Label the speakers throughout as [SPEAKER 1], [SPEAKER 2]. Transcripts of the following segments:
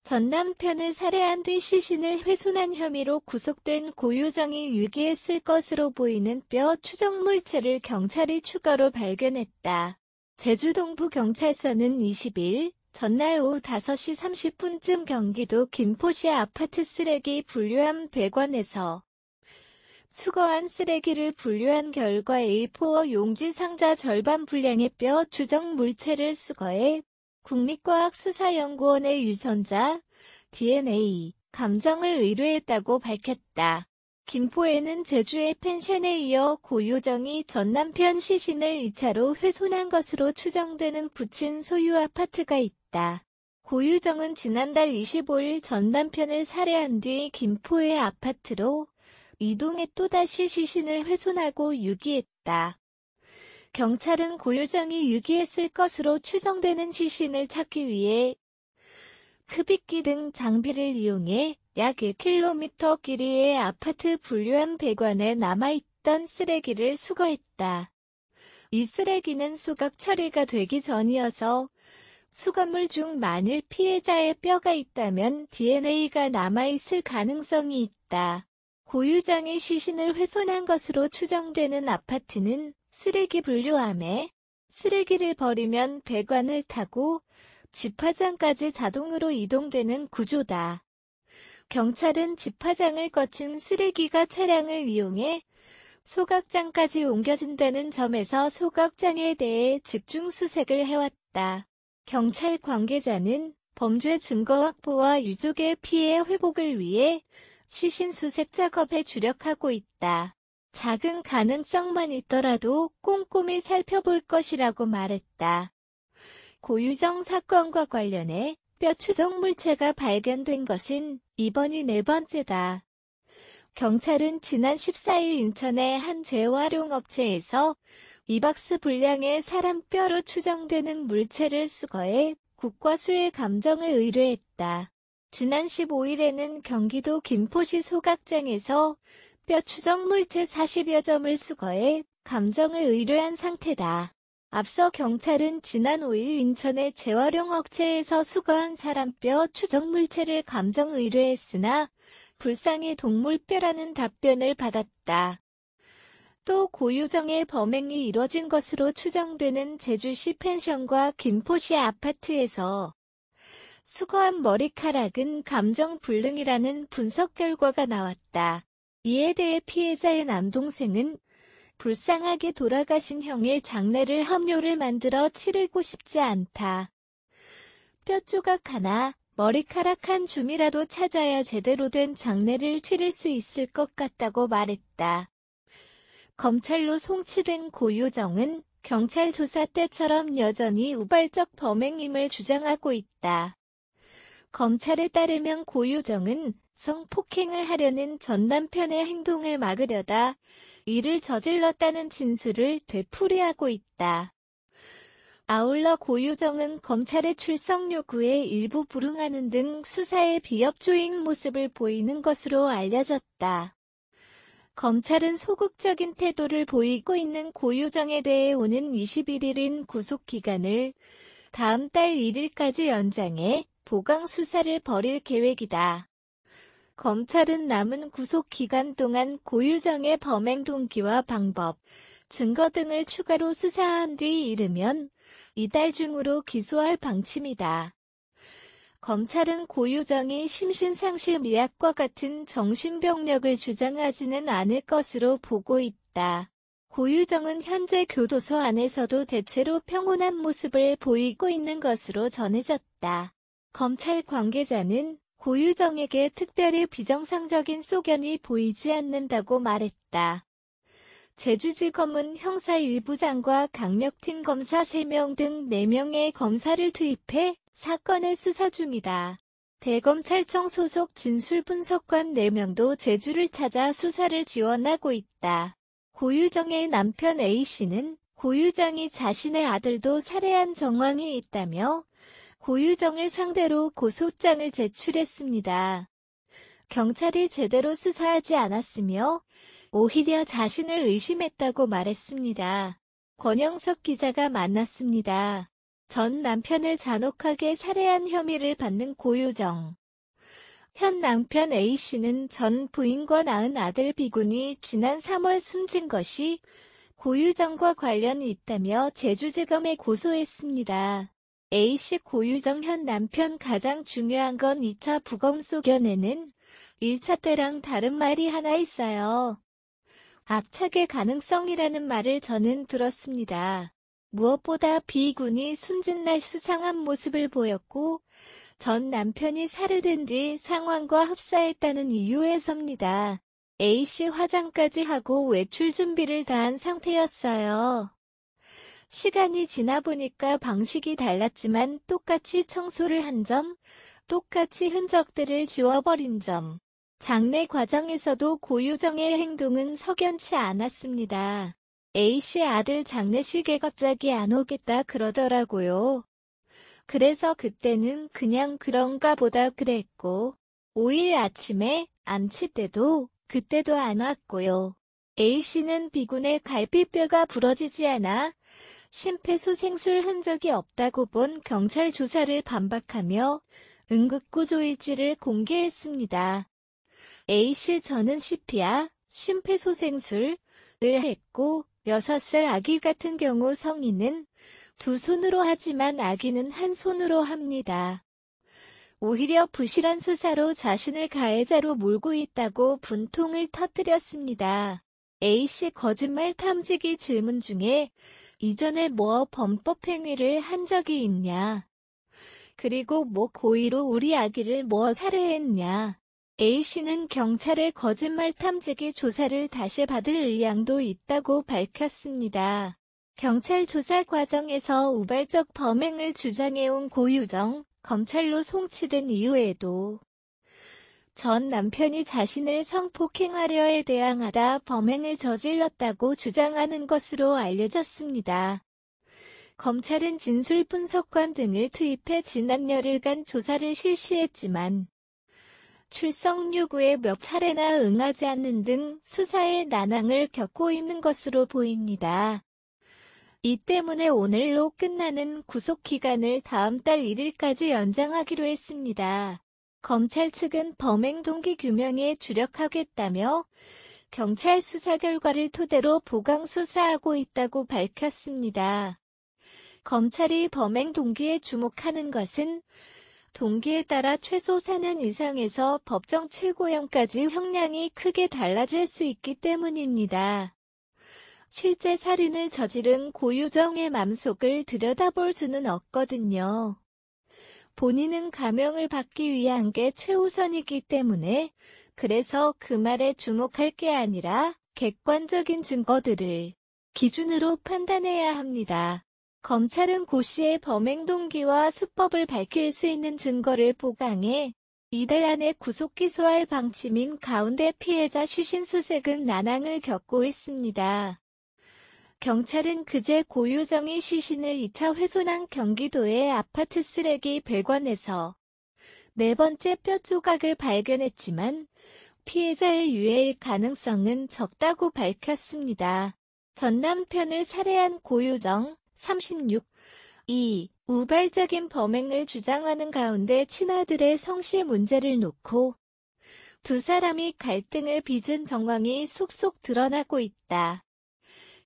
[SPEAKER 1] 전 남편을 살해한 뒤 시신을 훼손한 혐의로 구속된 고유정이 유기했을 것으로 보이는 뼈 추정 물체를 경찰이 추가로 발견했다. 제주동부경찰서는 20일 전날 오후 5시 30분쯤 경기도 김포시 아파트 쓰레기 분류함 배관에서 수거한 쓰레기를 분류한 결과 A4 용지 상자 절반 분량의 뼈 추정 물체를 수거해 국립과학수사연구원의 유전자, DNA, 감정을 의뢰했다고 밝혔다. 김포에는 제주의 펜션에 이어 고유정이 전 남편 시신을 2차로 훼손한 것으로 추정되는 부친 소유 아파트가 있다. 고유정은 지난달 25일 전 남편을 살해한 뒤 김포의 아파트로 이동해 또다시 시신을 훼손하고 유기했다. 경찰은 고유정이 유기했을 것으로 추정되는 시신을 찾기 위해 흡입기 등 장비를 이용해 약 1km 길이의 아파트 분류함 배관에 남아있던 쓰레기를 수거했다. 이 쓰레기는 소각 처리가 되기 전이어서 수거물 중 만일 피해자의 뼈가 있다면 DNA가 남아있을 가능성이 있다. 고유정이 시신을 훼손한 것으로 추정되는 아파트는 쓰레기 분류함에 쓰레기를 버리면 배관을 타고 집화장까지 자동으로 이동되는 구조다. 경찰은 집화장을 거친 쓰레기가 차량을 이용해 소각장까지 옮겨진다는 점에서 소각장에 대해 집중 수색을 해왔다. 경찰 관계자는 범죄 증거 확보와 유족의 피해 회복을 위해 시신 수색 작업에 주력하고 있다. 작은 가능성만 있더라도 꼼꼼히 살펴볼 것이라고 말했다. 고유정 사건과 관련해 뼈 추정 물체가 발견된 것은 이번이 4번째다. 경찰은 지난 14일 인천의 한 재활용업체에서 2박스 분량의 사람 뼈로 추정되는 물체를 수거해 국과수의 감정을 의뢰했다. 지난 15일에는 경기도 김포시 소각장에서 뼈 추정 물체 40여 점을 수거해 감정을 의뢰한 상태다. 앞서 경찰은 지난 5일 인천의 재활용 업체에서 수거한 사람뼈 추정 물체를 감정 의뢰했으나 불쌍히 동물뼈라는 답변을 받았다. 또 고유정의 범행이 이뤄진 것으로 추정되는 제주시 펜션과 김포시 아파트에서 수거한 머리카락은 감정 불능이라는 분석 결과가 나왔다. 이에 대해 피해자의 남동생은 불쌍하게 돌아가신 형의 장례를 합료를 만들어 치르고 싶지 않다. 뼈 조각 하나, 머리카락 한 줌이라도 찾아야 제대로 된 장례를 치를 수 있을 것 같다고 말했다. 검찰로 송치된 고유정은 경찰 조사 때처럼 여전히 우발적 범행임을 주장하고 있다. 검찰에 따르면 고유정은 성폭행을 하려는 전 남편의 행동을 막으려다 이를 저질렀다는 진술을 되풀이하고 있다. 아울러 고유정은 검찰의 출석 요구에 일부 불응하는 등 수사에 비협조인 모습을 보이는 것으로 알려졌다. 검찰은 소극적인 태도를 보이고 있는 고유정에 대해 오는 21일인 구속기간을 다음 달 1일까지 연장해 보강 수사를 벌일 계획이다. 검찰은 남은 구속 기간 동안 고유정의 범행 동기와 방법, 증거 등을 추가로 수사한 뒤 이르면 이달 중으로 기소할 방침이다. 검찰은 고유정이 심신상실미약과 같은 정신병력을 주장하지는 않을 것으로 보고 있다. 고유정은 현재 교도소 안에서도 대체로 평온한 모습을 보이고 있는 것으로 전해졌다. 검찰 관계자는 고유정에게 특별히 비정상적인 소견이 보이지 않는다고 말했다. 제주지검은 형사 1부장과 강력팀 검사 3명 등 4명의 검사를 투입해 사건을 수사 중이다. 대검찰청 소속 진술분석관 4명도 제주를 찾아 수사를 지원하고 있다. 고유정의 남편 A씨는 고유정이 자신의 아들도 살해한 정황이 있다며 고유정을 상대로 고소장을 제출했습니다. 경찰이 제대로 수사하지 않았으며 오히려 자신을 의심했다고 말했습니다. 권영석 기자가 만났습니다. 전 남편을 잔혹하게 살해한 혐의를 받는 고유정. 현 남편 A씨는 전 부인과 낳은 아들 B군이 지난 3월 숨진 것이 고유정과 관련이 있다며 제주지검에 고소했습니다. A씨 고유정 현 남편 가장 중요한 건 2차 부검 소견에는 1차 때랑 다른 말이 하나 있어요. 압착의 가능성이라는 말을 저는 들었습니다. 무엇보다 B군이 숨진 날 수상한 모습을 보였고 전 남편이 살해된 뒤 상황과 흡사했다는 이유에서입니다. A씨 화장까지 하고 외출 준비를 다한 상태였어요. 시간이 지나 보니까 방식이 달랐지만 똑같이 청소를 한 점, 똑같이 흔적들을 지워버린 점. 장례 과정에서도 고유정의 행동은 석연치 않았습니다. A씨 아들 장례식에 갑자기 안 오겠다 그러더라고요. 그래서 그때는 그냥 그런가 보다 그랬고, 5일 아침에 안치 때도 그때도 안 왔고요. A씨는 B군의 갈비뼈가 부러지지 않아 심폐소생술 흔적이 없다고 본 경찰 조사를 반박하며 응급구조일지를 공개했습니다. A씨 저는 CPR, 심폐소생술을 했고 6살 아기 같은 경우 성인은 두 손으로 하지만 아기는 한 손으로 합니다. 오히려 부실한 수사로 자신을 가해자로 몰고 있다고 분통을 터뜨렸습니다. A씨 거짓말 탐지기 질문 중에 이전에 뭐 범법 행위를 한 적이 있냐? 그리고 뭐 고의로 우리 아기를 뭐 살해했냐? A씨는 경찰의 거짓말 탐지기 조사를 다시 받을 의향도 있다고 밝혔습니다. 경찰 조사 과정에서 우발적 범행을 주장해온 고유정, 검찰로 송치된 이후에도 전 남편이 자신을 성폭행하려에 대항하다 범행을 저질렀다고 주장하는 것으로 알려졌습니다. 검찰은 진술분석관 등을 투입해 지난 열흘간 조사를 실시했지만 출석 요구에 몇 차례나 응하지 않는 등 수사에 난항을 겪고 있는 것으로 보입니다. 이 때문에 오늘로 끝나는 구속기간을 다음 달 1일까지 연장하기로 했습니다. 검찰 측은 범행 동기 규명에 주력하겠다며 경찰 수사 결과를 토대로 보강 수사하고 있다고 밝혔습니다. 검찰이 범행 동기에 주목하는 것은 동기에 따라 최소 4년 이상에서 법정 최고형까지 형량이 크게 달라질 수 있기 때문입니다. 실제 살인을 저지른 고유정의 맘속을 들여다볼 수는 없거든요. 본인은 감형을 받기 위한 게 최우선이기 때문에 그래서 그 말에 주목할 게 아니라 객관적인 증거들을 기준으로 판단해야 합니다. 검찰은 고 씨의 범행 동기와 수법을 밝힐 수 있는 증거를 보강해 이달 안에 구속 기소할 방침인 가운데 피해자 시신수색은 난항을 겪고 있습니다. 경찰은 그제 고유정이 시신을 2차 훼손한 경기도의 아파트 쓰레기 배관에서 네 번째 뼈 조각을 발견했지만 피해자의 유해일 가능성은 적다고 밝혔습니다. 전 남편을 살해한 고유정, 36, 이 우발적인 범행을 주장하는 가운데 친아들의 성씨 문제를 놓고 두 사람이 갈등을 빚은 정황이 속속 드러나고 있다.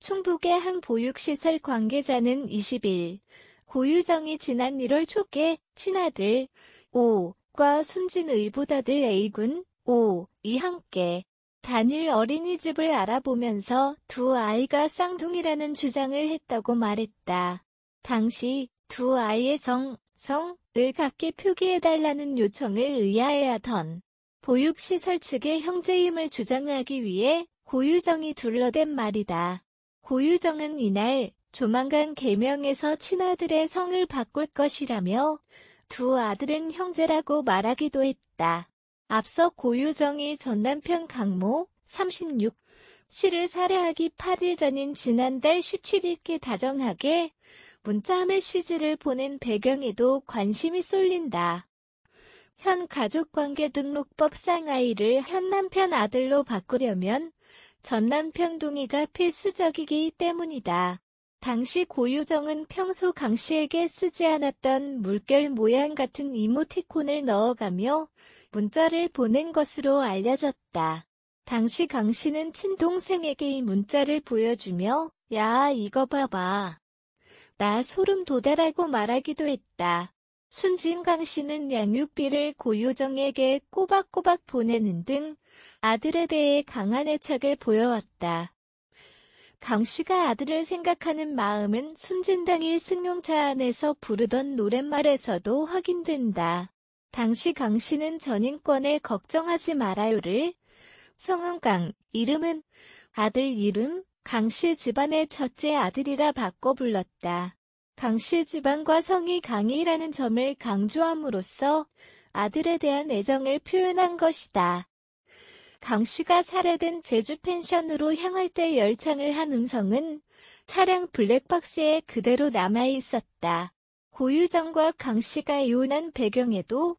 [SPEAKER 1] 충북의 한 보육시설 관계자는 20일, 고유정이 지난 1월 초께 친아들, 오과 숨진 의붓아들 A군, 오이 함께 단일 어린이집을 알아보면서 두 아이가 쌍둥이라는 주장을 했다고 말했다. 당시 두 아이의 성을 각기 표기해달라는 요청을 의아해하던 보육시설 측의 형제임을 주장하기 위해 고유정이 둘러댄 말이다. 고유정은 이날 조만간 계명에서 친아들의 성을 바꿀 것이라며 두 아들은 형제라고 말하기도 했다. 앞서 고유정이 전 남편 강모, 36, 씨를 살해하기 8일 전인 지난달 17일께 다정하게 문자 메시지를 보낸 배경에도 관심이 쏠린다. 현 가족관계 등록법상 아이를 현 남편 아들로 바꾸려면 전 남편 동의가 필수적이기 때문이다. 당시 고유정은 평소 강씨에게 쓰지 않았던 물결 모양 같은 이모티콘을 넣어가며 문자를 보낸 것으로 알려졌다. 당시 강씨는 친동생에게 이 문자를 보여주며 "야, 이거 봐봐. 나 소름 돋아라고 말하기도 했다. 숨진 강씨는 양육비를 고유정에게 꼬박꼬박 보내는 등 아들에 대해 강한 애착을 보여왔다. 강씨가 아들을 생각하는 마음은 숨진 당일 승용차 안에서 부르던 노랫말에서도 확인된다. 당시 강씨는 전인권에 걱정하지 말아요를 성은 강, 이름은 아들 이름, 강씨 집안의 첫째 아들이라 바꿔 불렀다. 강씨 집안과 성이 강이라는 점을 강조함으로써 아들에 대한 애정을 표현한 것이다. 강씨가 살해된 제주 펜션으로 향할 때 열창을 한 음성은 차량 블랙박스에 그대로 남아있었다. 고유정과 강씨가 이혼한 배경에도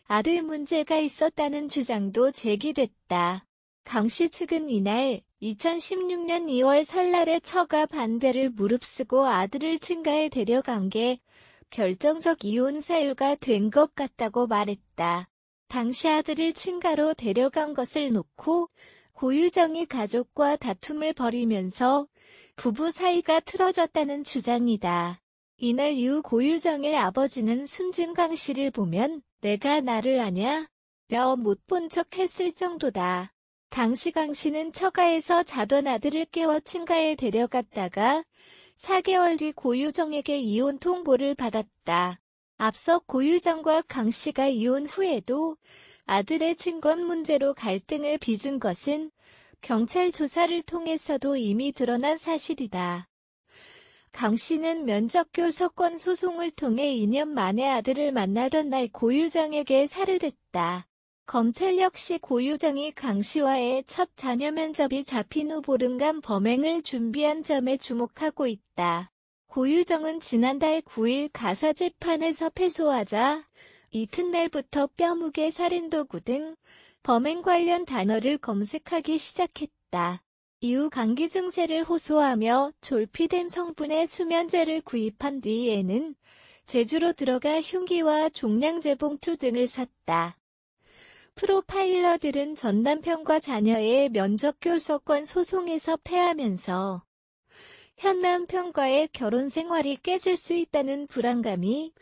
[SPEAKER 1] 아들 문제가 있었다는 주장도 제기됐다. 강씨 측은 이날 2016년 2월 설날에 처가 반대를 무릅쓰고 아들을 친가에 데려간 게 결정적 이혼 사유가 된 것 같다고 말했다. 당시 아들을 친가로 데려간 것을 놓고 고유정이 가족과 다툼을 벌이면서 부부 사이가 틀어졌다는 주장이다. 이날 이후 고유정의 아버지는 숨진 강씨를 보면 "내가 나를 아냐? 뼈 못 본 척 했을 정도다." 당시 강씨는 처가에서 자던 아들을 깨워 친가에 데려갔다가 4개월 뒤 고유정에게 이혼 통보를 받았다. 앞서 고유정과 강씨가 이혼 후에도 아들의 친권 문제로 갈등을 빚은 것은 경찰 조사를 통해서도 이미 드러난 사실이다. 강씨는 면접교섭권 소송을 통해 2년 만에 아들을 만나던 날 고유정에게 살해됐다. 검찰 역시 고유정이 강씨와의 첫 자녀 면접이 잡힌 후 보름간 범행을 준비한 점에 주목하고 있다. 고유정은 지난달 9일 가사재판에서 패소하자 이튿날부터 뼈무게 살인도구 등 범행 관련 단어를 검색하기 시작했다. 이후 감기 증세를 호소하며 졸피뎀 성분의 수면제를 구입한 뒤에는 제주로 들어가 흉기와 종량제 봉투 등을 샀다. 프로파일러들은 전 남편과 자녀의 면접교섭권 소송에서 패하면서 현 남편과의 결혼 생활이 깨질 수 있다는 불안감이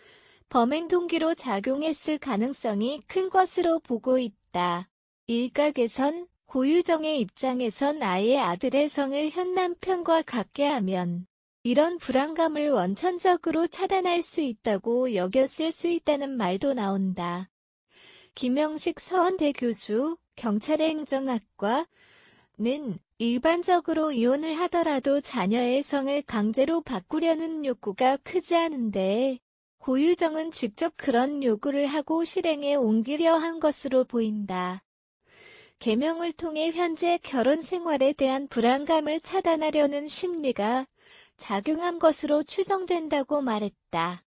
[SPEAKER 1] 범행 동기로 작용했을 가능성이 큰 것으로 보고 있다. 일각에선 고유정의 입장에선 아예 아들의 성을 현 남편과 같게 하면 이런 불안감을 원천적으로 차단할 수 있다고 여겼을 수 있다는 말도 나온다. 김영식 서원대 교수, 경찰의 행정학과는 일반적으로 이혼을 하더라도 자녀의 성을 강제로 바꾸려는 욕구가 크지 않은데 고유정은 직접 그런 요구를 하고 실행에 옮기려 한 것으로 보인다. 계명을 통해 현재 결혼 생활에 대한 불안감을 차단하려는 심리가 작용한 것으로 추정된다고 말했다.